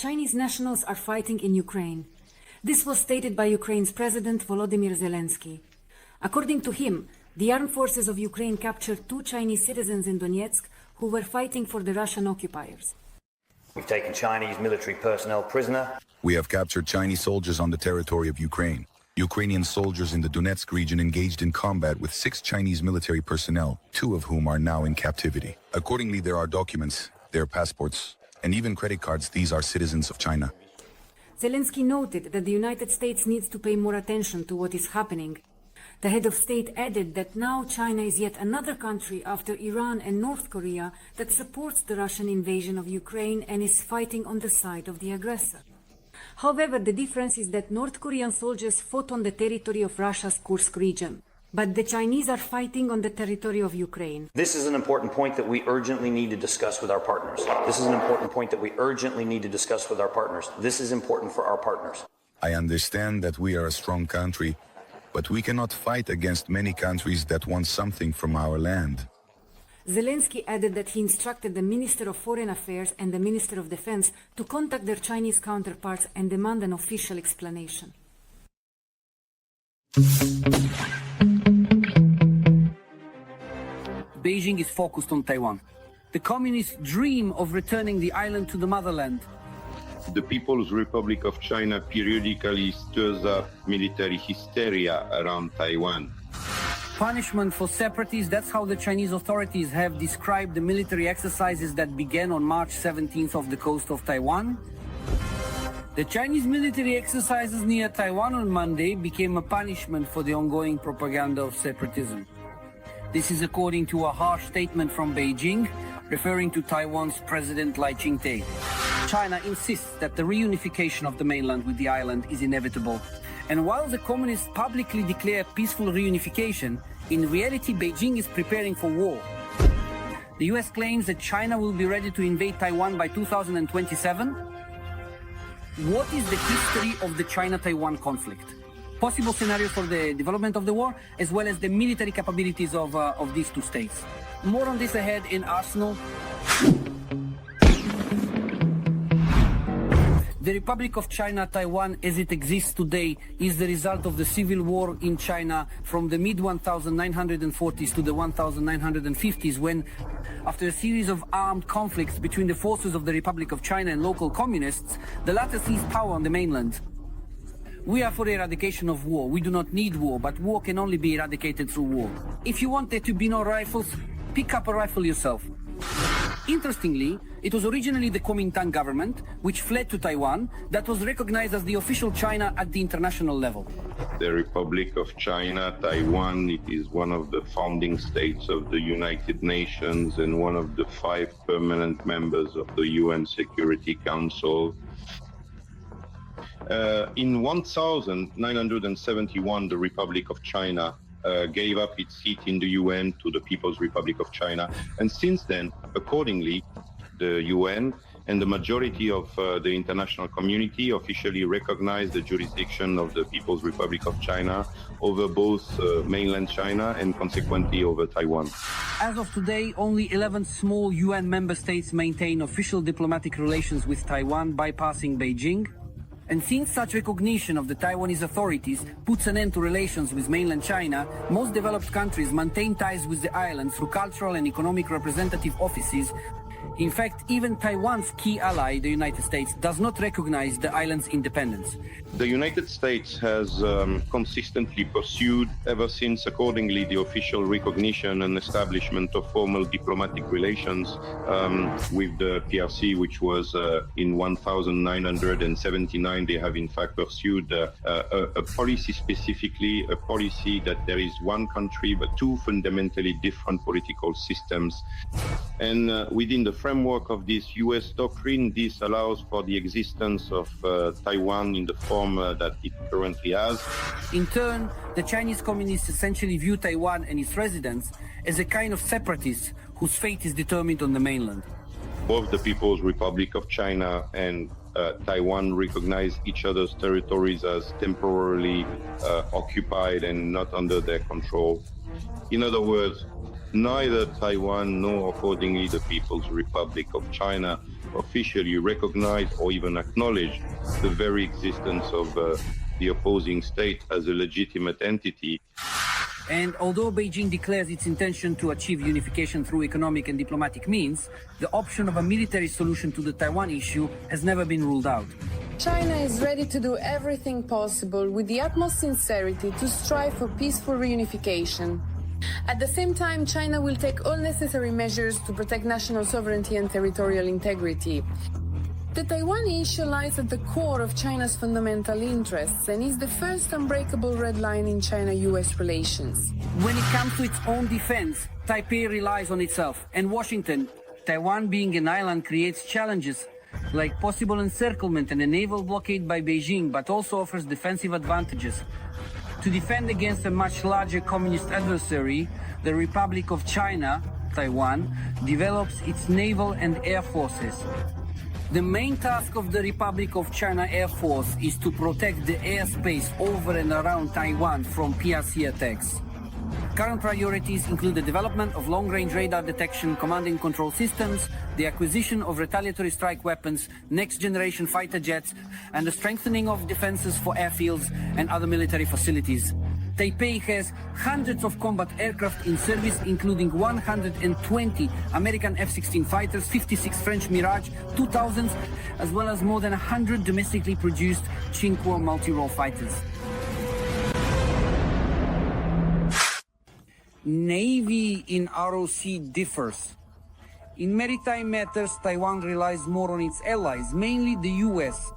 Chinese nationals are fighting in Ukraine. This was stated by Ukraine's President Volodymyr Zelensky. According to him, the armed forces of Ukraine captured 2 Chinese citizens in Donetsk who were fighting for the Russian occupiers. We've taken Chinese military personnel prisoner. We have captured Chinese soldiers on the territory of Ukraine. Ukrainian soldiers in the Donetsk region engaged in combat with 6 Chinese military personnel, 2 of whom are now in captivity. Accordingly, there are documents, their passports, and even credit cards. These are citizens of China. Zelensky noted that the United States needs to pay more attention to what is happening. The head of state added that now China is yet another country after Iran and North Korea that supports the Russian invasion of Ukraine and is fighting on the side of the aggressor. However, the difference is that North Korean soldiers fought on the territory of Russia's Kursk region, but the Chinese are fighting on the territory of Ukraine. This is an important point that we urgently need to discuss with our partners. This is an important point that we urgently need to discuss with our partners. This is important for our partners. I understand that we are a strong country, but we cannot fight against many countries that want something from our land. Zelensky added that he instructed the Minister of Foreign Affairs and the Minister of Defense to contact their Chinese counterparts and demand an official explanation. Beijing is focused on Taiwan. The communists dream of returning the island to the motherland. The People's Republic of China periodically stirs up military hysteria around Taiwan. Punishment for separatists, that's how the Chinese authorities have described the military exercises that began on March 17th off the coast of Taiwan. The Chinese military exercises near Taiwan on Monday became a punishment for the ongoing propaganda of separatism. This is according to a harsh statement from Beijing, referring to Taiwan's President Lai Ching-te. China insists that the reunification of the mainland with the island is inevitable. And while the communists publicly declare peaceful reunification, in reality Beijing is preparing for war. The US claims that China will be ready to invade Taiwan by 2027. What is the history of the China Taiwan conflict? Possible scenarios for the development of the war, as well as the military capabilities of these 2 states. More on this ahead in Arsenal. The Republic of China Taiwan as it exists today is the result of the civil war in China from the mid-1940s to the 1950s, when, after a series of armed conflicts between the forces of the Republic of China and local communists, the latter seized power on the mainland. We are for the eradication of war. We do not need war, but war can only be eradicated through war. If you want there to be no rifles, pick up a rifle yourself. Interestingly, it was originally the Kuomintang government, which fled to Taiwan, that was recognized as the official China at the international level. The Republic of China, Taiwan, it is one of the founding states of the United Nations and one of the 5 permanent members of the UN Security Council. In 1971, the Republic of China gave up its seat in the UN to the People's Republic of China. And since then, accordingly, the UN and the majority of the international community officially recognized the jurisdiction of the People's Republic of China over both mainland China and consequently over Taiwan. As of today, only 11 small UN member states maintain official diplomatic relations with Taiwan, bypassing Beijing. And since such recognition of the Taiwanese authorities puts an end to relations with mainland China, most developed countries maintain ties with the island through cultural and economic representative offices. In fact, even Taiwan's key ally, the United States, does not recognize the island's independence. The United States has consistently pursued, ever since accordingly the official recognition and establishment of formal diplomatic relations with the PRC, which was in 1979. They have in fact pursued a policy, specifically a policy that there is one country but 2 fundamentally different political systems. And within the framework of this US doctrine, this allows for the existence of Taiwan in the form that it currently has. In turn, the Chinese communists essentially view Taiwan and its residents as a kind of separatists whose fate is determined on the mainland. Both the People's Republic of China and Taiwan recognize each other's territories as temporarily occupied and not under their control. In other words, neither Taiwan nor accordingly the People's Republic of China officially recognize or even acknowledge the very existence of the opposing state as a legitimate entity. And although Beijing declares its intention to achieve unification through economic and diplomatic means, the option of a military solution to the Taiwan issue has never been ruled out. China is ready to do everything possible with the utmost sincerity to strive for peaceful reunification. At the same time, China will take all necessary measures to protect national sovereignty and territorial integrity. The Taiwan issue lies at the core of China's fundamental interests and is the first unbreakable red line in China-US relations. When it comes to its own defense, Taipei relies on itself, and Washington, Taiwan being an island, creates challenges like possible encirclement and a naval blockade by Beijing, but also offers defensive advantages. To defend against a much larger communist adversary, the Republic of China, Taiwan, develops its naval and air forces. The main task of the Republic of China Air Force is to protect the airspace over and around Taiwan from PRC attacks. Current priorities include the development of long-range radar detection, command and control systems, the acquisition of retaliatory strike weapons, next-generation fighter jets, and the strengthening of defenses for airfields and other military facilities. Taipei has hundreds of combat aircraft in service, including 120 American F-16 fighters, 56 French Mirage 2000s, as well as more than 100 domestically produced Qingguo multi-role fighters. Navy in ROC differs. In maritime matters, Taiwan relies more on its allies, mainly the US.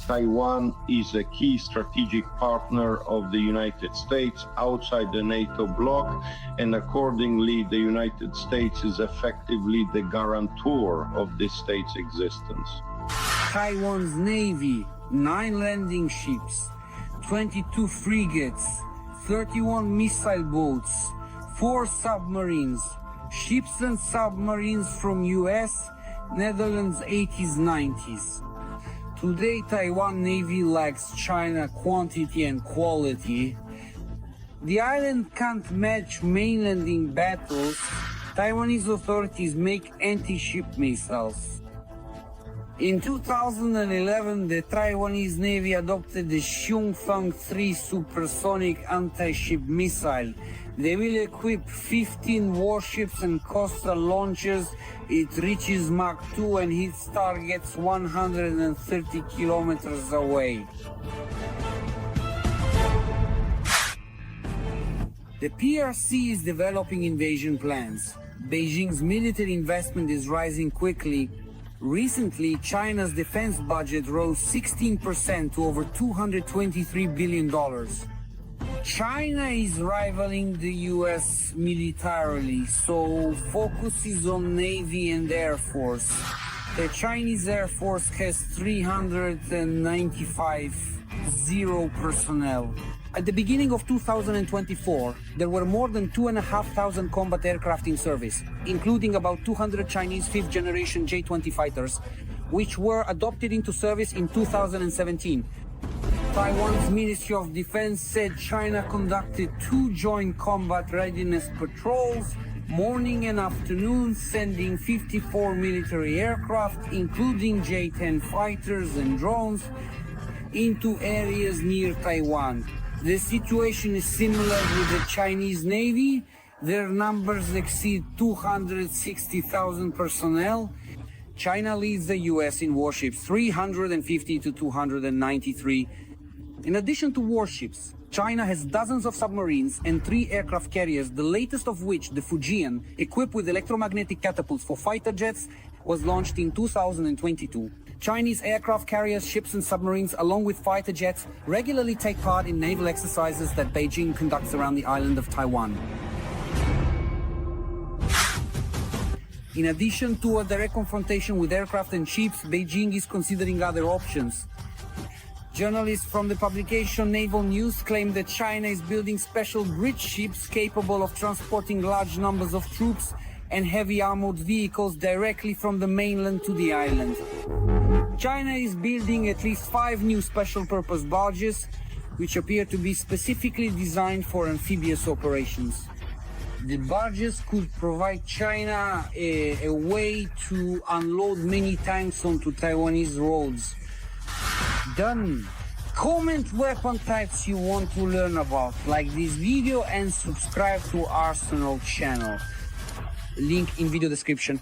Taiwan is a key strategic partner of the United States outside the NATO bloc, and accordingly, the United States is effectively the guarantor of this state's existence. Taiwan's Navy, 9 landing ships, 22 frigates, 31 missile boats, 4 submarines, ships and submarines from US, Netherlands 80s, 90s. Today, Taiwan Navy lacks China quantity and quality. The island can't match mainland in battles. Taiwanese authorities make anti-ship missiles. In 2011, the Taiwanese Navy adopted the Xiongfang 3 supersonic anti-ship missile. They will equip 15 warships and coastal launchers. It reaches Mach 2 and hits targets 130 kilometers away. The PRC is developing invasion plans. Beijing's military investment is rising quickly. Recently, China's defense budget rose 16% to over $223 billion. China is rivaling the US militarily, so focus is on Navy and Air Force. The Chinese Air Force has 395 zero personnel. At the beginning of 2024, there were more than 2,500 combat aircraft in service, including about 200 Chinese fifth-generation J-20 fighters, which were adopted into service in 2017. Taiwan's Ministry of Defense said China conducted 2 joint combat readiness patrols, morning and afternoon, sending 54 military aircraft, including J-10 fighters and drones, into areas near Taiwan. The situation is similar with the Chinese Navy. Their numbers exceed 260,000 personnel. China leads the US in warships, 350 to 293. In addition to warships, China has dozens of submarines and 3 aircraft carriers, the latest of which, the Fujian, equipped with electromagnetic catapults for fighter jets, was launched in 2022. Chinese aircraft carriers, ships and submarines, along with fighter jets, regularly take part in naval exercises that Beijing conducts around the island of Taiwan. In addition to a direct confrontation with aircraft and ships, Beijing is considering other options. Journalists from the publication Naval News claim that China is building special bridge ships capable of transporting large numbers of troops and heavy armored vehicles directly from the mainland to the island. China is building at least 5 new special-purpose barges, which appear to be specifically designed for amphibious operations. The barges could provide China a way to unload many tanks onto Taiwanese roads. Done. Comment weapon types you want to learn about, like this video, and subscribe to Arsenal channel. Link in video description.